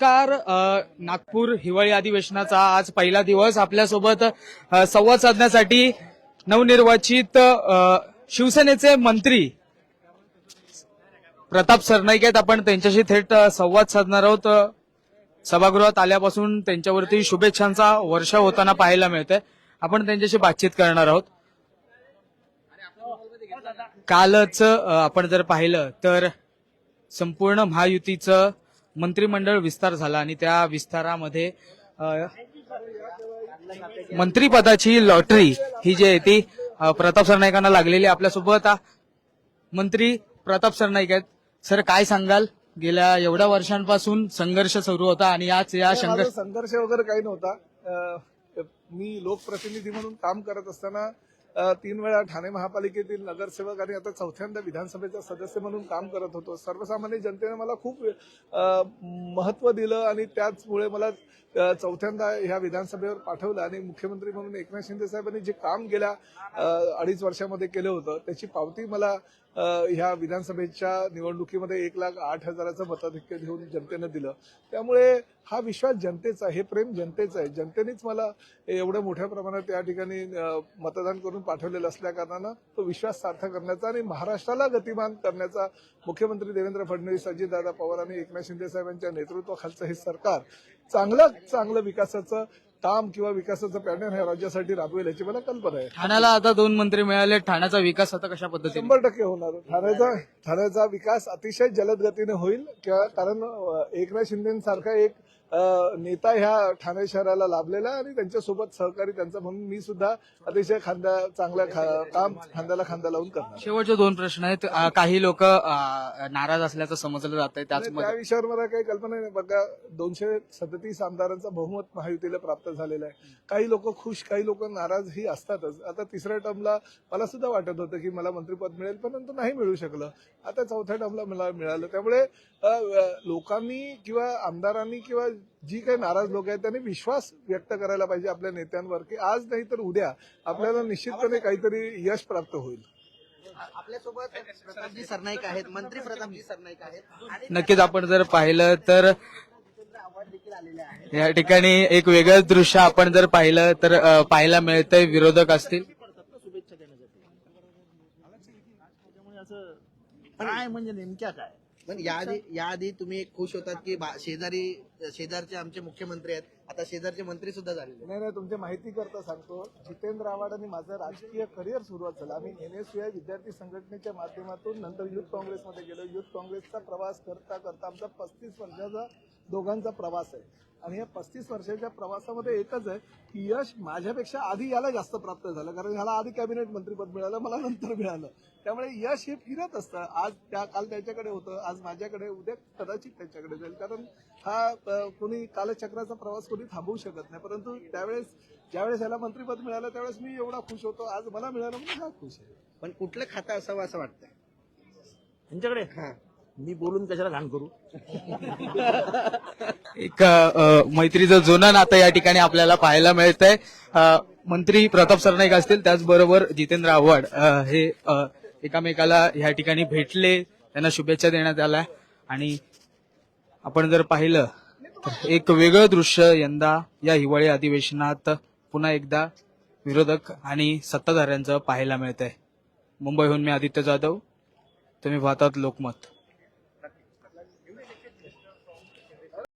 नमस्कार. नागपूर हिवाळी अधिवेशनाचा आज पहिला दिवस. आपल्यासोबत संवाद साधण्यासाठी नवनिर्वाचित शिवसेनेचे मंत्री प्रताप सरनाईक आहेत. आपण त्यांच्याशी थेट संवाद साधणार आहोत. सभागृहात आल्यापासून त्यांच्यावरती शुभेच्छांचा वर्षाव होताना पाहायला मिळतंय. आपण त्यांच्याशी बातचीत करणार आहोत. कालच आपण जर पाहिलं तर संपूर्ण महायुतीचं मंत्रिमंडळ विस्तार झाला आणि त्या विस्तारामध्ये मंत्रिपदाची लॉटरी ही जी आहे ती प्रताप सरनाईकांना लागलेली. आपल्यासोबत मंत्री प्रताप सरनाईक आहेत. सर, काय सांगाल? गेल्या एवढ्या वर्षांपासून संघर्ष सुरू होता आणि या संघर्ष वगैरे काही नव्हता. मी लोकप्रतिनिधी म्हणून काम करत असताना 3 वेळा ठाणे महापालिकेतील नगरसेवक आणि आता 4थ्यांदा विधानसभेचा सदस्य म्हणून काम करत होतो. सर्वसामान्य जनतेने मला खूप महत्व दिलं आणि त्याचमुळे मला 4थ्यांदा ह्या विधानसभेवर पाठवलं आणि मुख्यमंत्री म्हणून एकनाथ शिंदे साहेबांनी जे काम गेल्या 2.5 वर्षामध्ये केलं होतं त्याची पावती मला ह्या विधानसभेच्या निवडणुकीमध्ये 1,08,000चं मताधिक्य देऊन जनतेनं दिलं. त्यामुळे हा विश्वास जनतेचा आहे, हे प्रेम जनतेचं आहे. जनतेनेच मला एवढ्या मोठ्या प्रमाणात या ठिकाणी मतदान करून पाठवलेलं असल्या कारणानं तो विश्वास सार्थ करण्याचा आणि महाराष्ट्राला गतिमान करण्याचा मुख्यमंत्री देवेंद्र फडणवीस, अजितदादा पवार आणि एकनाथ शिंदे साहेबांच्या नेतृत्वाखालचं हे सरकार चांगलं विकासाचं काम किंवा विकासाचं पॅटर्न ह्या राज्यासाठी राबवेल याची मला कल्पना आहे. ठाण्याला आता 2 मंत्री मिळाले. ठाण्याचा विकास आता कशा पद्धतीने? 100% होणार. ठाण्याचा विकास अतिशय जलद गतीने होईल. कारण एकनाथ शिंदेसारखा एक नेता ह्या ठाणे शहराला लाभलेला आणि त्यांच्यासोबत सहकारी त्यांचा म्हणून मी सुद्धा अतिशय चांगलं काम खांद्याला खांदा लावून करणार. शेवटचे 2 प्रश्न आहेत. काही लोक नाराज असल्याचं समजलं जात आहे. त्या विषयावर मला काही कल्पना नाही. बघा, 237 आमदारांचं बहुमत महायुतीला प्राप्त झालेलं आहे. काही लोक खुश, काही लोक नाराजही असतातच. आता 3ऱ्या टर्मला मला सुद्धा वाटत होतं की मला मंत्रिपद मिळेल, परंतु नाही मिळू शकलं. आता 4थ्या टर्मला मला मिळालं. त्यामुळे लोकांनी किंवा आमदारांनी किंवा जी काही नाराज लोक आहेत त्यांनी विश्वास व्यक्त करायला पाहिजे आपल्या नेत्यांवर की आज नाही तर उद्या आपल्याला निश्चितपणे काहीतरी यश प्राप्त होईल. आपल्यासोबत प्रतापजी सरनाईक आहेत, मंत्री प्रतापजी सरनाईक आहेत. नक्कीच आपण जर पाहिलं तर या ठिकाणी एक वेगळंच दृश्य आपण जर पाहिलं तर पाहायला मिळतंय. विरोधक असतील काय म्हणजे नेमक्या काय? पण याआधी तुम्ही खुश होतात की शेजारचे आमचे मुख्यमंत्री आहेत, आता शेजारचे मंत्री सुद्धा झालेले. नाही, तुमची माहिती करता सांगतो. जितेंद्र आव्हाड आणि माझं राजकीय करिअर सुरुवात झालं. आम्ही NSUI विद्यार्थी संघटनेच्या माध्यमातून नंतर युथ काँग्रेसमध्ये गेलो. युथ काँग्रेसचा प्रवास करता करता आमचा 35 वर्षाचा दोघांचा प्रवास आहे आणि या 35 वर्षाच्या प्रवासामध्ये एकच आहे की यश माझ्यापेक्षा आधी याला जास्त प्राप्त झालं. कारण ह्याला आधी कॅबिनेट मंत्रीपद मिळालं, मला नंतर मिळालं. त्यामुळे यश हे फिरत असतं. काल त्याच्याकडे होतं, आज माझ्याकडे, उद्या कदाचित त्याच्याकडे जाईल. कारण हा कोणी कालचक्राचा प्रवास कोणी थांबवू शकत नाही. परंतु ज्यावेळेस याला मंत्रिपद मिळालं त्यावेळेस मी एवढा खुश होतो. आज मला मिळालं म्हणून हा खुश आहे. पण कुठलं खातं असावं असं वाटतंय त्यांच्याकडे? मी बोलून कशाला घाण करू? एक मैत्रीचं जुनं नातं या ठिकाणी आपल्याला पाहायला मिळतंय. मंत्री प्रताप सरनाईक असतील, त्याचबरोबर जितेंद्र आव्हाड हे एकामेकाला या ठिकाणी भेटले, त्यांना शुभेच्छा देण्यात आल्या आणि आपण जर पाहिलं तर एक वेगळं दृश्य यंदा या हिवाळी अधिवेशनात पुन्हा एकदा विरोधक आणि सत्ताधाऱ्यांचं पाहायला मिळतंय. मुंबईहून मी आदित्य जाधव, तुम्ही पाहतात लोकमत.